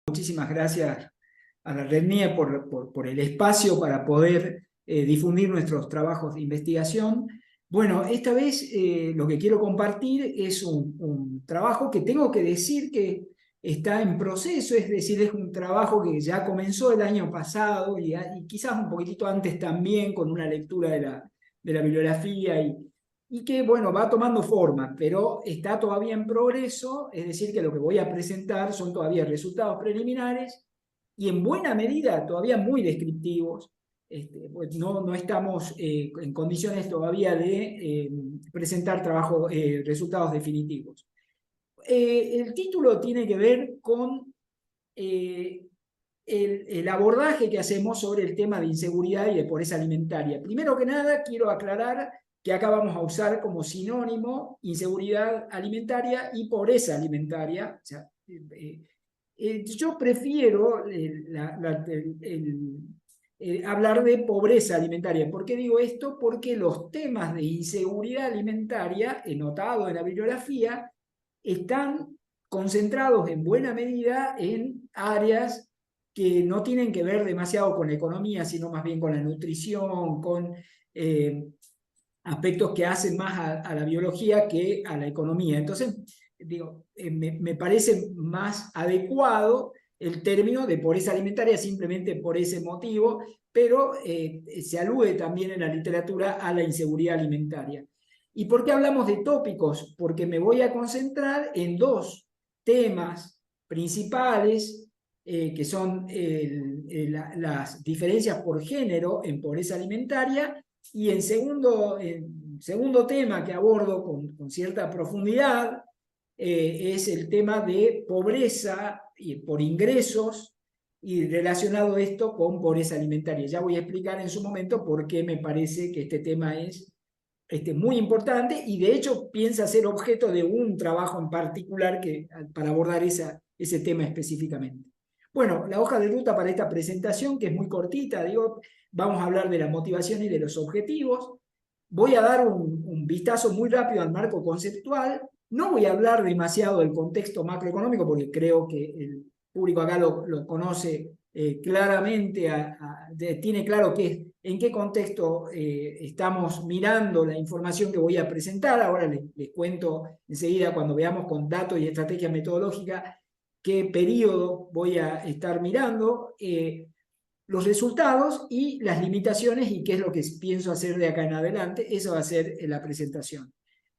Muchísimas gracias a la Red NIE por el espacio para poder difundir nuestros trabajos de investigación. Bueno, esta vez lo que quiero compartir es un trabajo que tengo que decir que está en proceso, es decir, es un trabajo que ya comenzó el año pasado y quizás un poquitito antes también con una lectura de la bibliografía y que, bueno, va tomando forma, pero está todavía en progreso, es decir, que lo que voy a presentar son todavía resultados preliminares y en buena medida todavía muy descriptivos. Pues no estamos en condiciones todavía de presentar resultados definitivos. El título tiene que ver con eh, el abordaje que hacemos sobre el tema de inseguridad y de pobreza alimentaria. Primero que nada, quiero aclarar que acá vamos a usar como sinónimo inseguridad alimentaria y pobreza alimentaria. O sea, yo prefiero hablar de pobreza alimentaria. ¿Por qué digo esto? Porque los temas de inseguridad alimentaria, he notado en la bibliografía, están concentrados en buena medida en áreas que no tienen que ver demasiado con la economía, sino más bien con la nutrición, con aspectos que hacen más a la biología que a la economía. Entonces, digo, me parece más adecuado el término de pobreza alimentaria simplemente por ese motivo, pero se alude también en la literatura a la inseguridad alimentaria. ¿Y por qué hablamos de tópicos? Porque me voy a concentrar en dos temas principales que son las diferencias por género en pobreza alimentaria y en segundo tema que abordo con cierta profundidad es el tema de pobreza por ingresos y relacionado esto con pobreza alimentaria. Ya voy a explicar en su momento por qué me parece que este tema es muy importante y de hecho piensa ser objeto de un trabajo en particular para abordar ese tema específicamente. Bueno, la hoja de ruta para esta presentación, que es muy cortita, digo, vamos a hablar de la motivación y de los objetivos. Voy a dar un vistazo muy rápido al marco conceptual. No voy a hablar demasiado del contexto macroeconómico porque creo que el público acá lo conoce claramente, tiene claro en qué contexto estamos mirando la información que voy a presentar. Ahora les cuento enseguida, cuando veamos con datos y estrategia metodológica, qué periodo voy a estar mirando, los resultados y las limitaciones y qué es lo que pienso hacer de acá en adelante. Eso va a ser la presentación.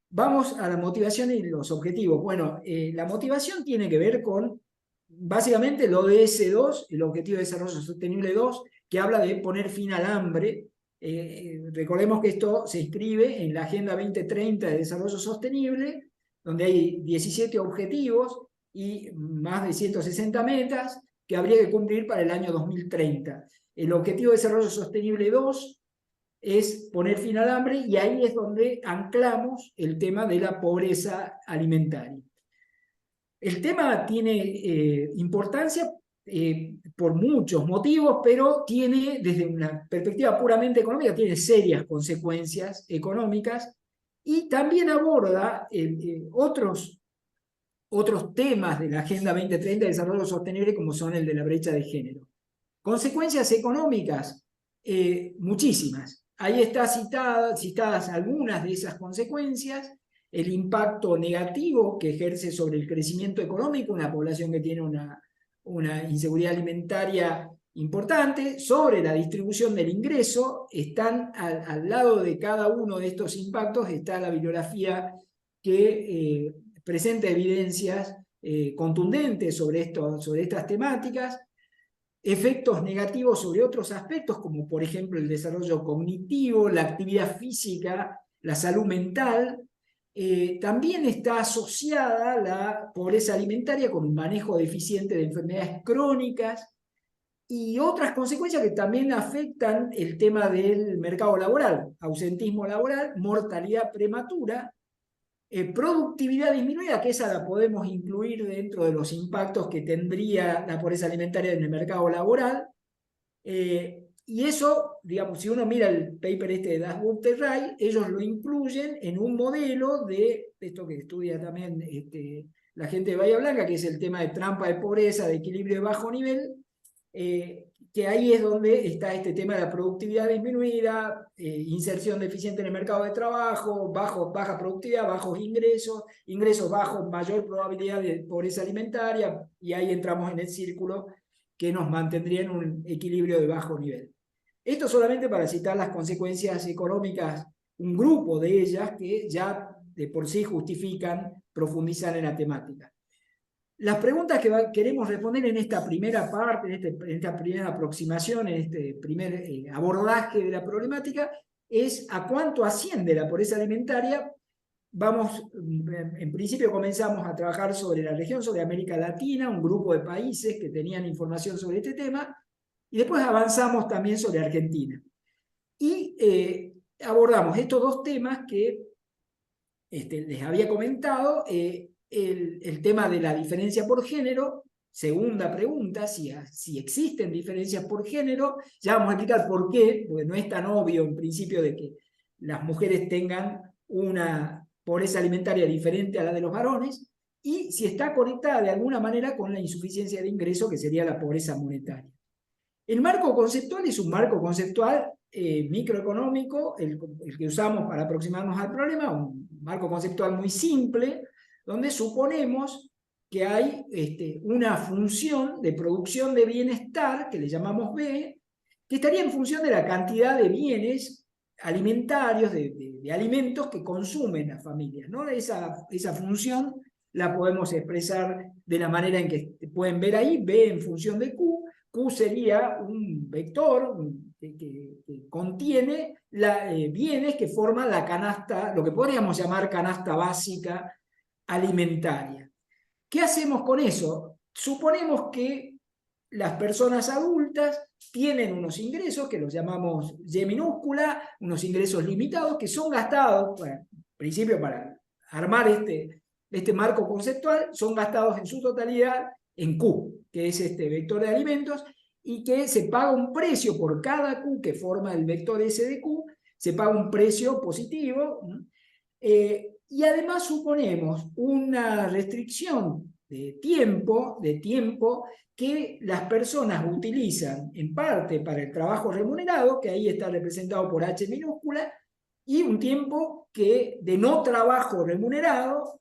Vamos a la motivación y los objetivos. Bueno, la motivación tiene que ver con básicamente el ODS 2, el Objetivo de Desarrollo Sostenible 2, que habla de poner fin al hambre. Recordemos que esto se inscribe en la Agenda 2030 de Desarrollo Sostenible, donde hay 17 objetivos y más de 160 metas que habría que cumplir para el año 2030. El Objetivo de Desarrollo Sostenible 2 es poner fin al hambre y ahí es donde anclamos el tema de la pobreza alimentaria. El tema tiene importancia por muchos motivos, pero tiene, desde una perspectiva puramente económica, tiene serias consecuencias económicas y también aborda otros temas de la Agenda 2030 de Desarrollo Sostenible, como son el de la brecha de género. Consecuencias económicas, muchísimas. Ahí están citadas algunas de esas consecuencias, el impacto negativo que ejerce sobre el crecimiento económico, una población que tiene una inseguridad alimentaria importante, sobre la distribución del ingreso. Están al lado de cada uno de estos impactos, está la bibliografía que presenta evidencias contundentes sobre estas temáticas, efectos negativos sobre otros aspectos, como por ejemplo el desarrollo cognitivo, la actividad física, la salud mental. También está asociada la pobreza alimentaria con un manejo deficiente de enfermedades crónicas y otras consecuencias que también afectan el tema del mercado laboral, ausentismo laboral, mortalidad prematura, productividad disminuida, que esa la podemos incluir dentro de los impactos que tendría la pobreza alimentaria en el mercado laboral. Y eso, digamos, si uno mira el paper de Das Ray, ellos lo incluyen en un modelo de esto que estudia también la gente de Bahía Blanca, que es el tema de trampa de pobreza, de equilibrio de bajo nivel, que ahí es donde está este tema de la productividad disminuida, inserción deficiente en el mercado de trabajo, baja productividad, bajos ingresos, ingresos bajos, mayor probabilidad de pobreza alimentaria, y ahí entramos en el círculo que nos mantendría en un equilibrio de bajo nivel. Esto solamente para citar las consecuencias económicas, un grupo de ellas que ya de por sí justifican profundizar en la temática. Las preguntas que queremos responder en esta primera parte, en esta primera aproximación, en este primer abordaje de la problemática, es a cuánto asciende la pobreza alimentaria. En principio comenzamos a trabajar sobre la región, sobre América Latina, un grupo de países que tenían información sobre este tema, y después avanzamos también sobre Argentina. Y abordamos estos dos temas que les había comentado, el tema de la diferencia por género, segunda pregunta, si existen diferencias por género, ya vamos a explicar por qué, porque no es tan obvio en principio de que las mujeres tengan una pobreza alimentaria diferente a la de los varones, y si está conectada de alguna manera con la insuficiencia de ingreso, que sería la pobreza monetaria. El marco conceptual es un marco conceptual microeconómico, el que usamos para aproximarnos al problema, un marco conceptual muy simple, donde suponemos que hay una función de producción de bienestar, que le llamamos B, que estaría en función de la cantidad de bienes alimentarios, de alimentos que consumen las familias, ¿no? Esa función la podemos expresar de la manera en que pueden ver ahí, B en función de Q. Q sería un vector que contiene bienes que forman la canasta, lo que podríamos llamar canasta básica alimentaria. ¿Qué hacemos con eso? Suponemos que las personas adultas tienen unos ingresos que los llamamos Y minúscula, unos ingresos limitados que son gastados, bueno, en principio para armar este marco conceptual, son gastados en su totalidad en Q, que es este vector de alimentos, y que se paga un precio por cada Q que forma el vector S de Q, se paga un precio positivo, y además suponemos una restricción de tiempo que las personas utilizan en parte para el trabajo remunerado, que ahí está representado por H minúscula, y un tiempo de no trabajo remunerado,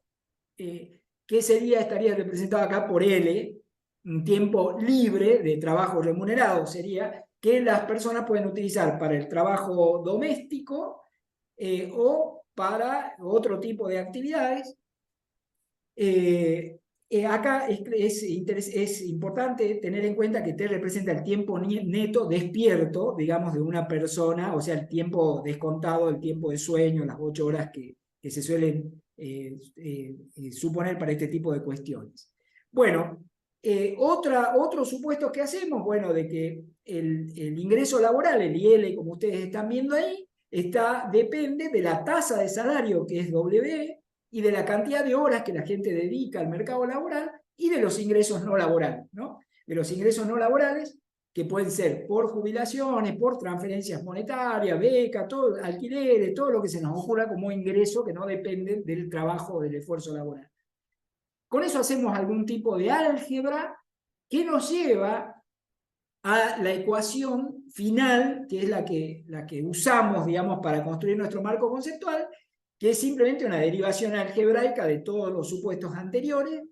que estaría representado acá por L, un tiempo libre de trabajo remunerado, sería que las personas pueden utilizar para el trabajo doméstico o para otro tipo de actividades. Acá es importante tener en cuenta que T representa el tiempo neto despierto, digamos, de una persona, o sea, el tiempo descontado, el tiempo de sueño, las 8 horas que se suelen suponer para este tipo de cuestiones. Bueno, otro supuesto que hacemos, bueno, de que el ingreso laboral, el IL, como ustedes están viendo ahí, depende de la tasa de salario, que es W, y de la cantidad de horas que la gente dedica al mercado laboral, y de los ingresos no laborales, ¿no? De los ingresos no laborales, que pueden ser por jubilaciones, por transferencias monetarias, becas, alquileres, todo lo que se nos ocurra como ingreso que no dependen del trabajo o del esfuerzo laboral. Con eso hacemos algún tipo de álgebra que nos lleva a la ecuación final, que es la que usamos, digamos, para construir nuestro marco conceptual, que es simplemente una derivación algebraica de todos los supuestos anteriores,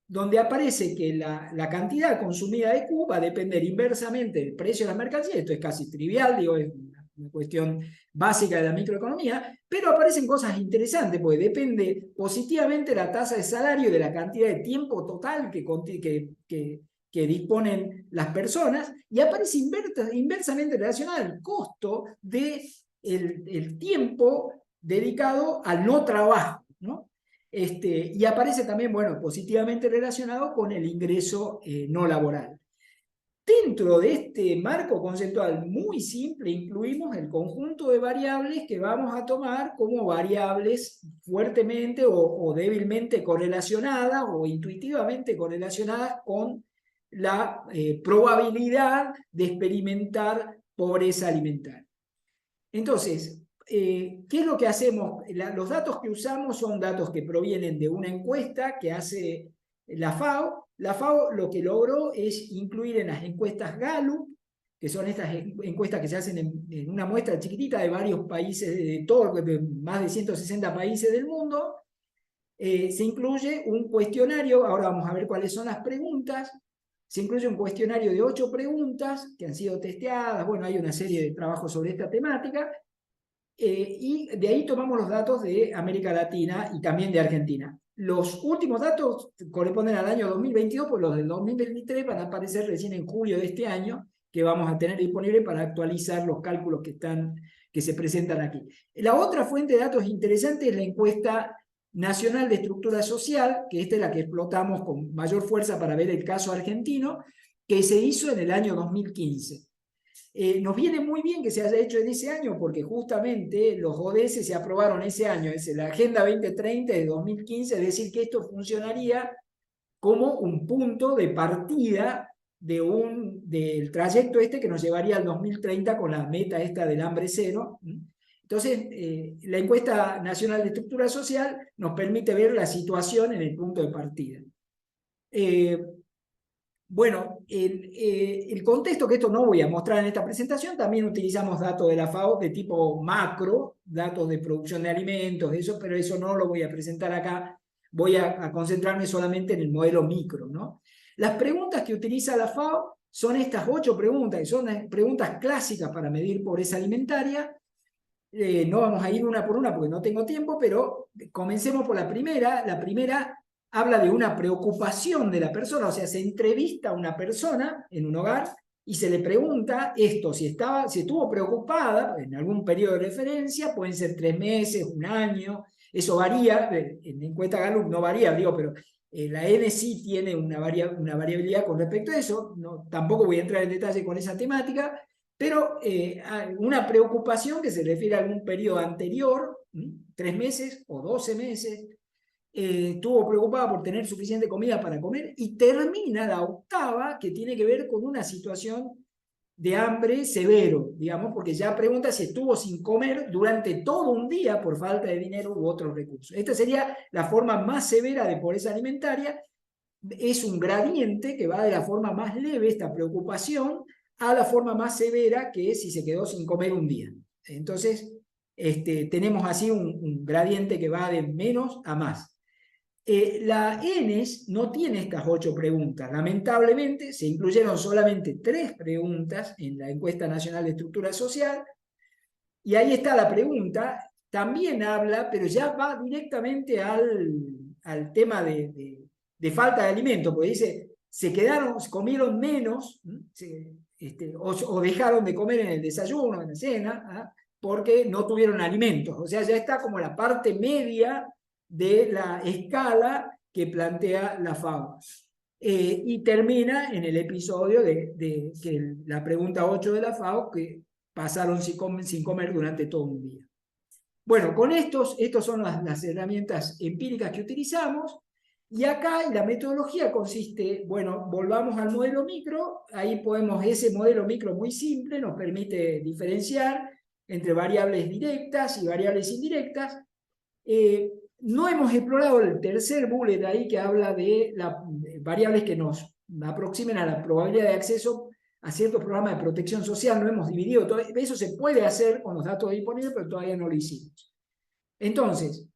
donde aparece que la cantidad consumida de Q va a depender inversamente del precio de la mercancía. Esto es casi trivial, digo, es una cuestión básica de la microeconomía, pero aparecen cosas interesantes, porque depende positivamente la tasa de salario de la cantidad de tiempo total que disponen las personas, y aparece inversamente relacionado al costo del tiempo dedicado al no trabajo, ¿no? Y aparece también, bueno, positivamente relacionado con el ingreso no laboral. Dentro de este marco conceptual muy simple, incluimos el conjunto de variables que vamos a tomar como variables fuertemente o débilmente correlacionadas o intuitivamente correlacionadas con la probabilidad de experimentar pobreza alimentaria. Entonces, ¿qué es lo que hacemos? Los datos que usamos son datos que provienen de una encuesta que hace la FAO. La FAO lo que logró es incluir en las encuestas Gallup, que son estas encuestas que se hacen en una muestra chiquitita de varios países, de más de 160 países del mundo, se incluye un cuestionario. Ahora vamos a ver cuáles son las preguntas. Se incluye un cuestionario de 8 preguntas que han sido testeadas. Bueno, hay una serie de trabajos sobre esta temática. Y de ahí tomamos los datos de América Latina y también de Argentina. Los últimos datos corresponden al año 2022, pues los del 2023 van a aparecer recién en julio de este año, que vamos a tener disponible para actualizar los cálculos que se presentan aquí. La otra fuente de datos interesante es la encuesta nacional de estructura social, que esta es la que explotamos con mayor fuerza para ver el caso argentino, que se hizo en el año 2015. Nos viene muy bien que se haya hecho en ese año porque justamente los ODS se aprobaron ese año, es la Agenda 2030 de 2015, es decir, que esto funcionaría como un punto de partida del trayecto que nos llevaría al 2030 con la meta esta del hambre cero. Entonces, la encuesta nacional de estructura social nos permite ver la situación en el punto de partida. Bueno, el contexto, que esto no voy a mostrar en esta presentación, también utilizamos datos de la FAO de tipo macro, datos de producción de alimentos, eso, pero eso no lo voy a presentar acá. Voy a concentrarme solamente en el modelo micro, ¿no? Las preguntas que utiliza la FAO son estas 8 preguntas, que son preguntas clásicas para medir pobreza alimentaria. No vamos a ir una por una porque no tengo tiempo, pero comencemos por la primera. La primera habla de una preocupación de la persona, o sea, se entrevista a una persona en un hogar y se le pregunta esto, si estuvo preocupada en algún periodo de referencia, pueden ser 3 meses, un año, eso varía, en la encuesta Gallup no varía, digo, pero la N sí tiene una variabilidad con respecto a eso. No, tampoco voy a entrar en detalle con esa temática, pero una preocupación que se refiere a algún periodo anterior, 3 meses o 12 meses, estuvo preocupada por tener suficiente comida para comer, y termina la octava, que tiene que ver con una situación de hambre severo, digamos, porque ya pregunta si estuvo sin comer durante todo un día por falta de dinero u otros recursos. Esta sería la forma más severa de pobreza alimentaria. Es un gradiente que va de la forma más leve, esta preocupación, a la forma más severa, que es si se quedó sin comer un día. Entonces, tenemos así un gradiente que va de menos a más. La ENES no tiene estas 8 preguntas. Lamentablemente, se incluyeron solamente 3 preguntas en la encuesta nacional de estructura social, y ahí está la pregunta. También habla, pero ya va directamente al tema de falta de alimento, porque dice, comieron menos, o dejaron de comer en el desayuno, en la cena, porque no tuvieron alimentos. O sea, ya está como la parte media de la escala que plantea la FAO. Y termina en el episodio de que la pregunta 8 de la FAO, que pasaron sin comer durante todo un día. Bueno, con estos son las herramientas empíricas que utilizamos. Y acá la metodología consiste, bueno, volvamos al modelo micro. Ahí ese modelo micro muy simple nos permite diferenciar entre variables directas y variables indirectas. No hemos explorado el tercer bullet ahí, que habla de variables que nos aproximen a la probabilidad de acceso a ciertos programas de protección social. No hemos dividido todo. Eso se puede hacer con los datos disponibles, pero todavía no lo hicimos. Entonces,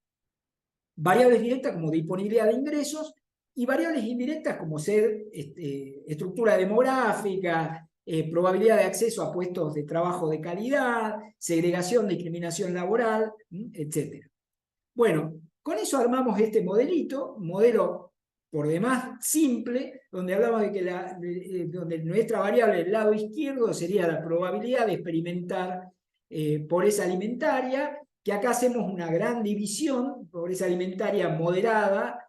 variables directas como disponibilidad de ingresos, y variables indirectas como ser estructura demográfica, probabilidad de acceso a puestos de trabajo de calidad, segregación, discriminación laboral, etc. Bueno, con eso armamos este modelo por demás simple, donde hablamos de que donde nuestra variable del lado izquierdo sería la probabilidad de experimentar pobreza alimentaria, que acá hacemos una gran división: pobreza alimentaria moderada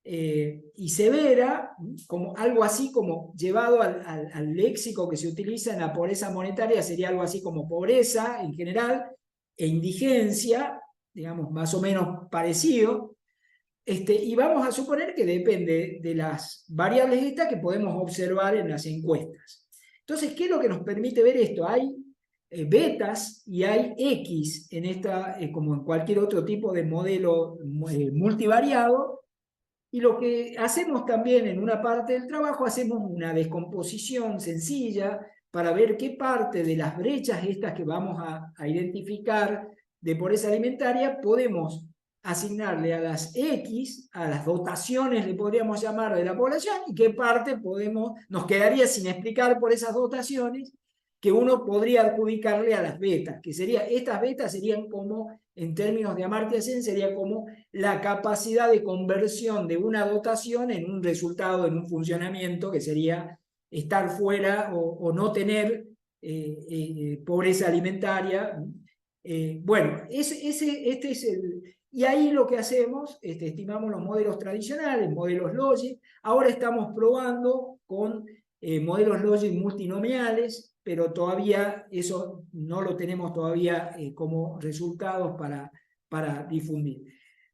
y severa, como algo así como llevado al léxico que se utiliza en la pobreza monetaria, sería algo así como pobreza en general e indigencia, digamos, más o menos parecido. Y vamos a suponer que depende de las variables estas que podemos observar en las encuestas. Entonces, ¿qué es lo que nos permite ver esto? Hay betas y hay X en esta, como en cualquier otro tipo de modelo multivariado. Y lo que hacemos también en una parte del trabajo, hacemos una descomposición sencilla para ver qué parte de las brechas estas que vamos a identificar de pobreza alimentaria podemos asignarle a las X, a las dotaciones le podríamos llamar de la población, y qué parte nos quedaría sin explicar por esas dotaciones que uno podría adjudicarle a las betas, que estas betas serían como, en términos de Amartya Sen, sería como la capacidad de conversión de una dotación en un resultado, en un funcionamiento, que sería estar fuera o no tener pobreza alimentaria. Bueno, este es el... Y ahí lo que hacemos, estimamos los modelos tradicionales, modelos Logic. Ahora estamos probando con modelos Logic multinomiales, pero todavía eso no lo tenemos todavía como resultados para difundir.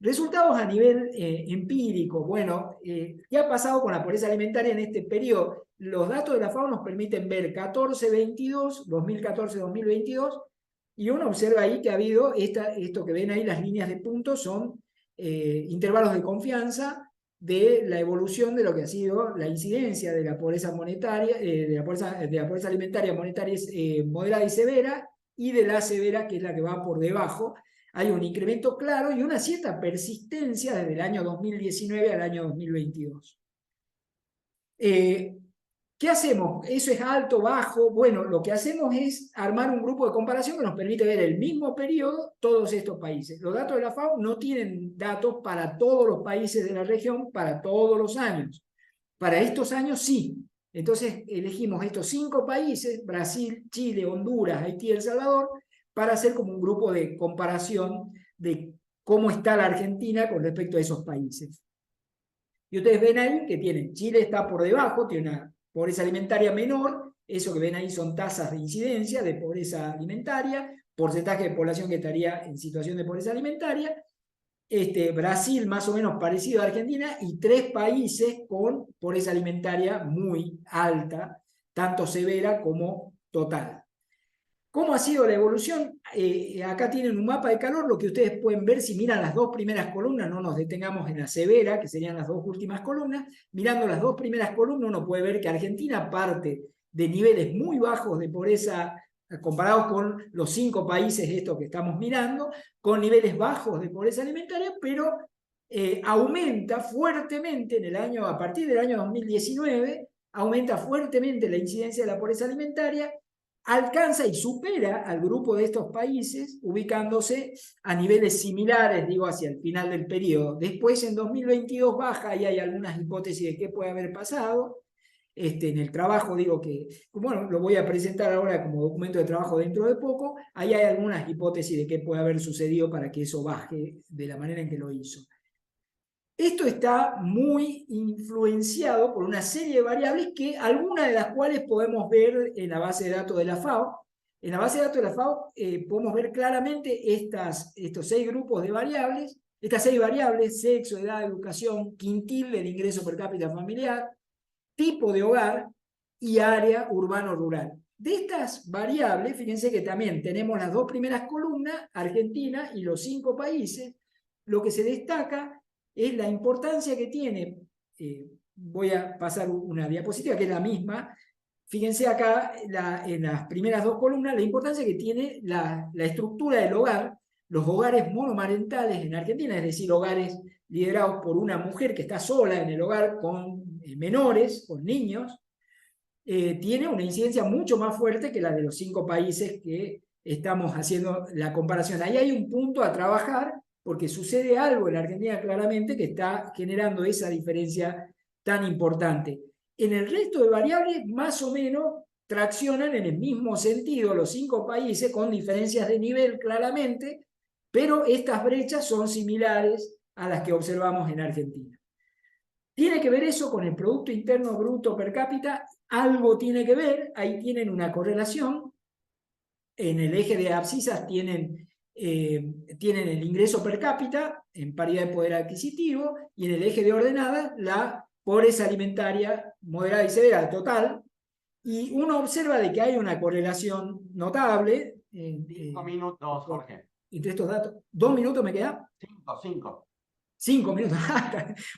Resultados a nivel empírico. Bueno, ¿qué ha pasado con la pobreza alimentaria en este periodo? Los datos de la FAO nos permiten ver 14-22, 2014-2022, y uno observa ahí que ha habido, esto que ven ahí, las líneas de puntos son intervalos de confianza de la evolución de lo que ha sido la incidencia de la pobreza monetaria, de la pobreza alimentaria monetaria moderada y severa, y de la severa, que es la que va por debajo. Hay un incremento claro y una cierta persistencia desde el año 2019 al año 2022. ¿Qué hacemos? ¿Eso es alto, bajo? Bueno, lo que hacemos es armar un grupo de comparación que nos permite ver el mismo periodo todos estos países. Los datos de la FAO no tienen datos para todos los países de la región, para todos los años. Para estos años sí. Entonces elegimos estos 5 países, Brasil, Chile, Honduras, Haití y El Salvador, para hacer como un grupo de comparación de cómo está la Argentina con respecto a esos países. Y ustedes ven ahí que Chile está por debajo, tiene una pobreza alimentaria menor, eso que ven ahí son tasas de incidencia de pobreza alimentaria, porcentaje de población que estaría en situación de pobreza alimentaria, Brasil más o menos parecido a Argentina, y 3 países con pobreza alimentaria muy alta, tanto severa como total. ¿Cómo ha sido la evolución? Acá tienen un mapa de calor, lo que ustedes pueden ver si miran las 2 primeras columnas, no nos detengamos en la severa, que serían las 2 últimas columnas. Mirando las 2 primeras columnas, uno puede ver que Argentina parte de niveles muy bajos de pobreza comparados con los 5 países estos que estamos mirando, con niveles bajos de pobreza alimentaria, pero aumenta fuertemente a partir del año 2019, aumenta fuertemente la incidencia de la pobreza alimentaria, alcanza y supera al grupo de estos países, ubicándose a niveles similares, digo, hacia el final del periodo. Después, en 2022, baja y hay algunas hipótesis de qué puede haber pasado. En el trabajo, digo que, bueno, lo voy a presentar ahora como documento de trabajo dentro de poco, ahí hay algunas hipótesis de qué puede haber sucedido para que eso baje de la manera en que lo hizo. Esto está muy influenciado por una serie de variables, algunas de las cuales podemos ver en la base de datos de la FAO. En la base de datos de la FAO podemos ver claramente estos 6 grupos de variables, estas 6 variables: sexo, edad, educación, quintil del ingreso per cápita familiar, tipo de hogar y área urbano-rural. De estas variables, fíjense que también tenemos las 2 primeras columnas, Argentina y los 5 países. Lo que se destaca es la importancia que tiene, voy a pasar una diapositiva que es la misma, fíjense acá en las primeras 2 columnas, la importancia que tiene la estructura del hogar, los hogares monomarentales en Argentina, es decir, hogares liderados por una mujer que está sola en el hogar con menores, con niños, tiene una incidencia mucho más fuerte que la de los 5 países que estamos haciendo la comparación. Ahí hay un punto a trabajar, porque sucede algo en la Argentina claramente que está generando esa diferencia tan importante. En el resto de variables, más o menos, traccionan en el mismo sentido los 5 países, con diferencias de nivel claramente, pero estas brechas son similares a las que observamos en Argentina. ¿Tiene que ver eso con el Producto Interno Bruto per cápita? Algo tiene que ver, ahí tienen una correlación. En el eje de abscisas tienen el ingreso per cápita en paridad de poder adquisitivo, y en el eje de ordenadas la pobreza alimentaria moderada y severa total, y uno observa de que hay una correlación notable. 5 minutos, Jorge. Entre estos datos. 2 minutos me queda. 5. 5 minutos.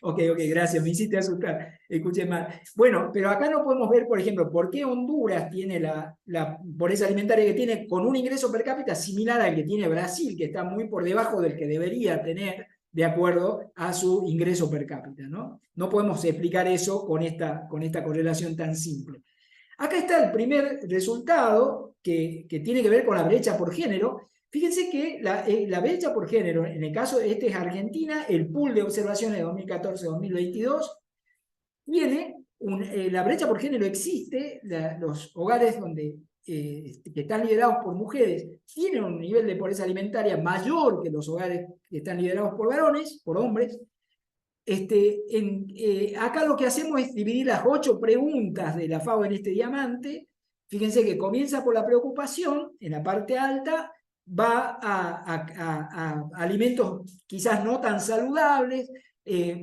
Ok, gracias, me hiciste asustar. Escuché mal. Bueno, pero acá no podemos ver, por ejemplo, por qué Honduras tiene la pobreza alimentaria que tiene con un ingreso per cápita similar al que tiene Brasil, que está muy por debajo del que debería tener de acuerdo a su ingreso per cápita, ¿no? No podemos explicar eso con esta correlación tan simple. Acá está el primer resultado que tiene que ver con la brecha por género. Fíjense que la brecha por género, en el caso de este es Argentina, el pool de observaciones de 2014-2022, tiene la brecha por género existe, los hogares que están liderados por mujeres tienen un nivel de pobreza alimentaria mayor que los hogares que están liderados por varones, por hombres. Acá lo que hacemos es dividir las 8 preguntas de la FAO en este diamante. Fíjense que comienza por la preocupación, en la parte alta, va a alimentos quizás no tan saludables,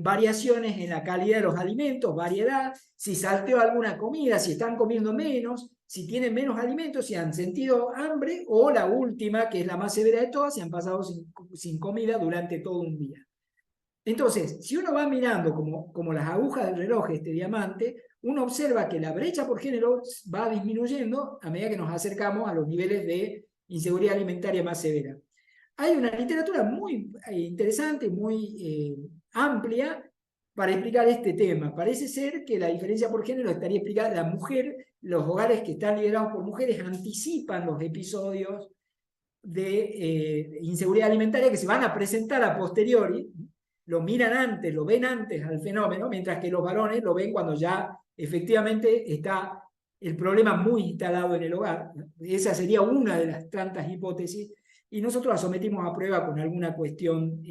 variaciones en la calidad de los alimentos, variedad, si salteó alguna comida, si están comiendo menos, si tienen menos alimentos, si han sentido hambre, o la última, que es la más severa de todas, si han pasado sin comida durante todo un día. Entonces, si uno va mirando como las agujas del reloj este diamante, uno observa que la brecha por género va disminuyendo a medida que nos acercamos a los niveles de inseguridad alimentaria más severa. Hay una literatura muy interesante, muy amplia para explicar este tema. Parece ser que la diferencia por género estaría explicada, la mujer, los hogares que están liderados por mujeres anticipan los episodios de inseguridad alimentaria que se van a presentar a posteriori, lo miran antes, lo ven antes al fenómeno, mientras que los varones lo ven cuando ya efectivamente está el problema muy instalado en el hogar. Esa sería una de las tantas hipótesis, y nosotros la sometimos a prueba con alguna cuestión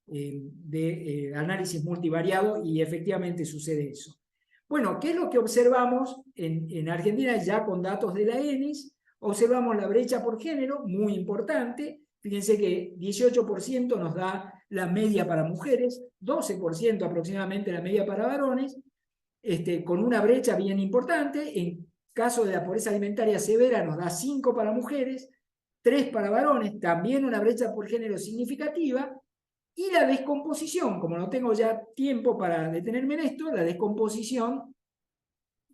de análisis multivariado, y efectivamente sucede eso. Bueno, ¿qué es lo que observamos en Argentina ya con datos de la ENIS? Observamos la brecha por género, muy importante. Fíjense que 18% nos da la media para mujeres, 12% aproximadamente la media para varones, con una brecha bien importante. En caso de la pobreza alimentaria severa nos da 5 para mujeres, 3 para varones, también una brecha por género significativa. Y la descomposición, como no tengo ya tiempo para detenerme en esto, la descomposición,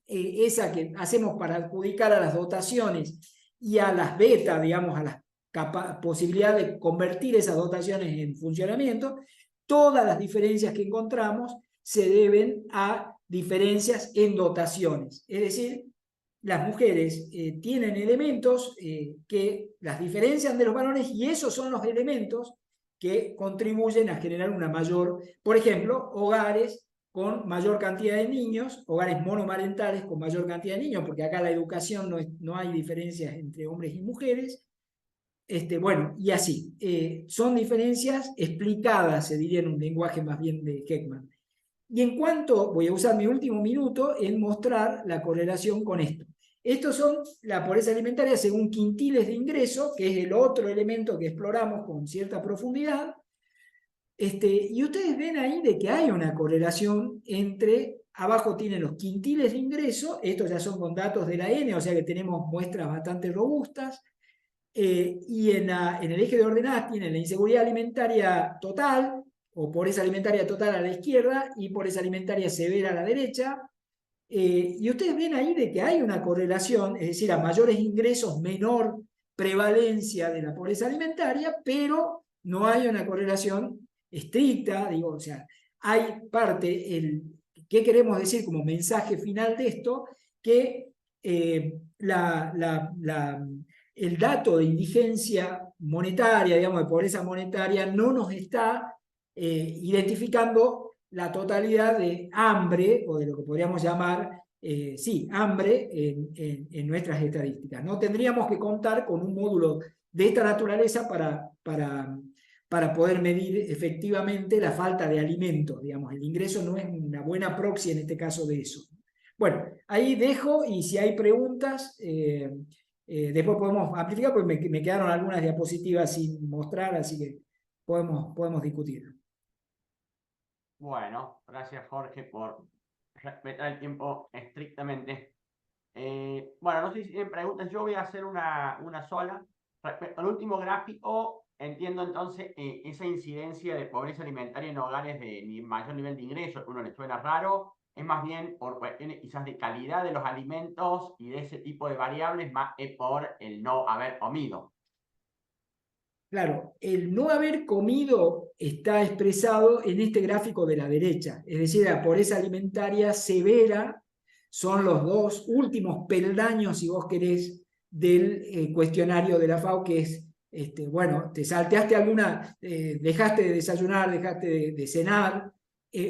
esa que hacemos para adjudicar a las dotaciones y a las betas, digamos, a la posibilidad de convertir esas dotaciones en funcionamiento, todas las diferencias que encontramos se deben a diferencias en dotaciones. Es decir, las mujeres tienen elementos que las diferencian de los varones, y esos son los elementos que contribuyen a generar una mayor, por ejemplo, hogares con mayor cantidad de niños, hogares monomarentales con mayor cantidad de niños, porque acá la educación no hay diferencias entre hombres y mujeres. Bueno, y así. Son diferencias explicadas, se diría en un lenguaje más bien de Heckman. Y en cuanto, voy a usar mi último minuto en mostrar la correlación con esto. Estos son la pobreza alimentaria según quintiles de ingreso, que es el otro elemento que exploramos con cierta profundidad. Y ustedes ven ahí de que hay una correlación entre, abajo tienen los quintiles de ingreso, estos ya son con datos de la N, o sea que tenemos muestras bastante robustas, y en el eje de ordenadas tienen la inseguridad alimentaria total, o pobreza alimentaria total a la izquierda, y pobreza alimentaria severa a la derecha. Y ustedes ven ahí de que hay una correlación, es decir, a mayores ingresos, menor prevalencia de la pobreza alimentaria, pero no hay una correlación estricta, digo, o sea, hay parte, ¿qué queremos decir como mensaje final de esto? Que el dato de indigencia monetaria, digamos, de pobreza monetaria, no nos está identificando la totalidad de hambre, o de lo que podríamos llamar, sí, hambre en nuestras estadísticas. No tendríamos que contar con un módulo de esta naturaleza para poder medir efectivamente la falta de alimentos, digamos. El ingreso no es una buena proxy en este caso de eso. Bueno, ahí dejo, y si hay preguntas, después podemos amplificar, porque me quedaron algunas diapositivas sin mostrar, así que podemos discutir. Bueno, gracias Jorge por respetar el tiempo estrictamente. Bueno, no sé si tienen preguntas, yo voy a hacer una sola. Respecto al último gráfico, entiendo entonces esa incidencia de pobreza alimentaria en hogares de mayor nivel de ingreso, que uno le suena raro, es más bien por cuestiones quizás de calidad de los alimentos y de ese tipo de variables, más que por el no haber comido. Claro, el no haber comido está expresado en este gráfico de la derecha, es decir, la pobreza alimentaria severa son los dos últimos peldaños, si vos querés, del cuestionario de la FAO, que es, bueno, te salteaste alguna, dejaste de desayunar, dejaste de cenar,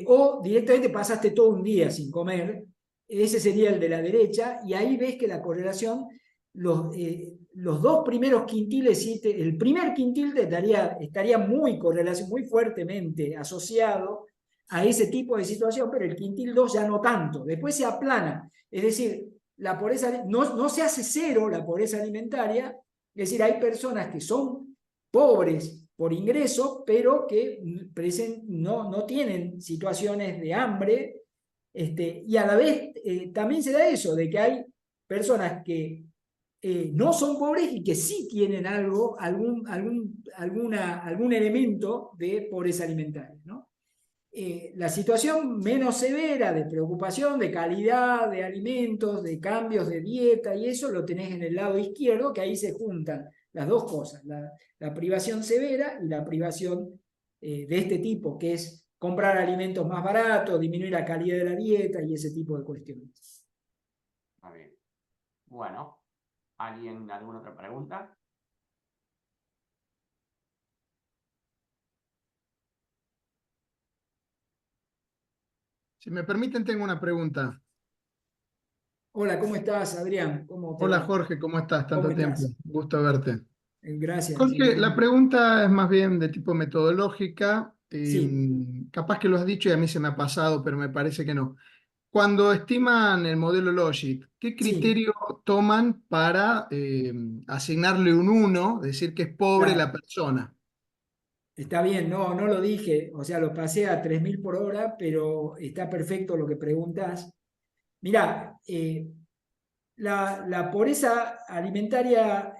o directamente pasaste todo un día sin comer. Ese sería el de la derecha, y ahí ves que la correlación, los dos primeros quintiles, el primer quintil estaría muy muy fuertemente asociado a ese tipo de situación, pero el quintil 2 ya no tanto. Después se aplana, es decir, la pobreza no se hace cero la pobreza alimentaria, es decir, hay personas que son pobres por ingreso, pero que no tienen situaciones de hambre, y a la vez también se da eso, de que hay personas que no son pobres y que sí tienen algún elemento de pobreza alimentaria, ¿no? La situación menos severa de preocupación, de calidad de alimentos, de cambios de dieta, y eso lo tenés en el lado izquierdo, que ahí se juntan las dos cosas, la privación severa y la privación de este tipo, que es comprar alimentos más baratos, disminuir la calidad de la dieta y ese tipo de cuestiones. A ver. Bueno, ¿alguien, alguna otra pregunta? Si me permiten, tengo una pregunta. Hola, ¿cómo estás, Adrián? ¿Cómo te Hola va? Jorge, ¿cómo estás? ¿Cómo Tanto tiempo. estás? Gusto verte. Gracias, Jorge, la igualmente. pregunta es más bien de tipo metodológica. Sí, Capaz que lo has dicho y a mí se me ha pasado, pero me parece que no. Cuando estiman el modelo Logit, ¿qué sí, criterio toman para asignarle un 1, decir que es pobre la claro. persona? Está bien, no lo dije, o sea, lo pasé a 3000 por hora, pero está perfecto lo que preguntas. Mirá, la pobreza alimentaria,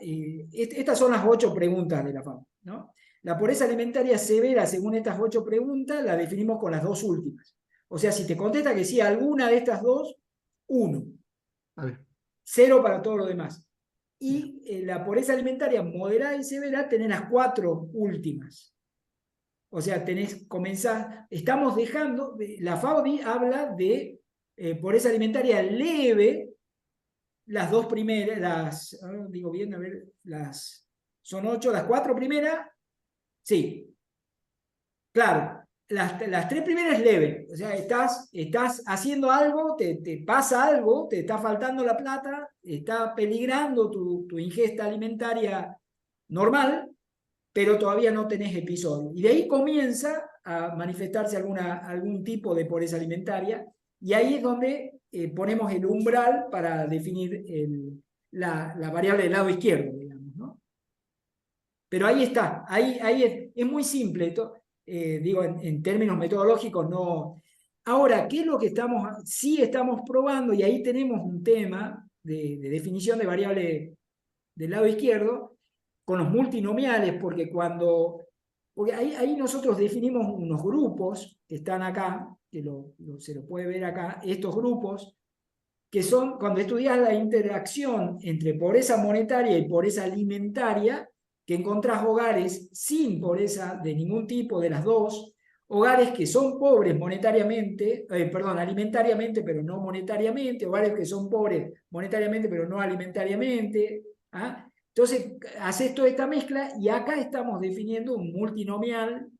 estas son las 8 preguntas de la FAO, ¿no? La pobreza alimentaria severa, según estas 8 preguntas, la definimos con las dos últimas. O sea, si te contesta que sí, alguna de estas dos, 1. A ver, 0 para todo lo demás. bien. Y la pobreza alimentaria moderada y severa tenés las 4 últimas. O sea, estamos dejando, la FAO habla de pobreza alimentaria leve, las dos primeras, digo bien, a ver, son 8, las 4 primeras, sí, claro, las 3 primeras leve, o sea, estás haciendo algo, te pasa algo, te está faltando la plata, está peligrando tu ingesta alimentaria normal, pero todavía no tenés episodio. Y de ahí comienza a manifestarse algún tipo de pobreza alimentaria, y ahí es donde ponemos el umbral para definir la variable del lado izquierdo, digamos, ¿no? Pero ahí está, ahí es muy simple, digo, en términos metodológicos no. Ahora, ¿qué es lo que sí estamos probando? Y ahí tenemos un tema de definición de variable del lado izquierdo, con los multinomiales, porque ahí nosotros definimos unos grupos que están acá, que se lo puede ver acá, estos grupos, que son, cuando estudias la interacción entre pobreza monetaria y pobreza alimentaria, que encontrás hogares sin pobreza de ningún tipo de las dos, hogares que son pobres monetariamente, perdón, alimentariamente, pero no monetariamente, hogares que son pobres monetariamente, pero no alimentariamente. ¿Ah? Entonces, haces toda esta mezcla y acá estamos definiendo un multinomial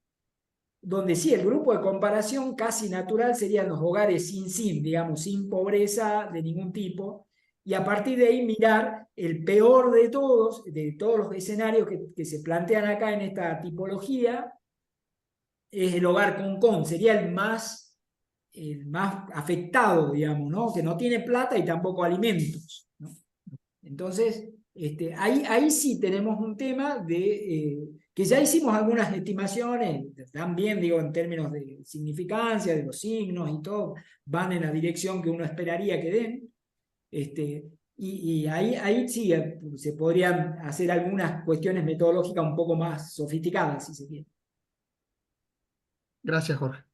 donde sí, el grupo de comparación casi natural serían los hogares sin, digamos, sin pobreza de ningún tipo, y a partir de ahí mirar el peor de todos los escenarios que se plantean acá en esta tipología, es el hogar con, sería el más afectado, digamos, ¿no? Que no tiene plata y tampoco alimentos, ¿no? Entonces, ahí sí tenemos un tema que ya hicimos algunas estimaciones, también digo en términos de significancia, de los signos y todo, van en la dirección que uno esperaría que den. Y ahí sí se podrían hacer algunas cuestiones metodológicas un poco más sofisticadas, si se quiere. Gracias, Jorge.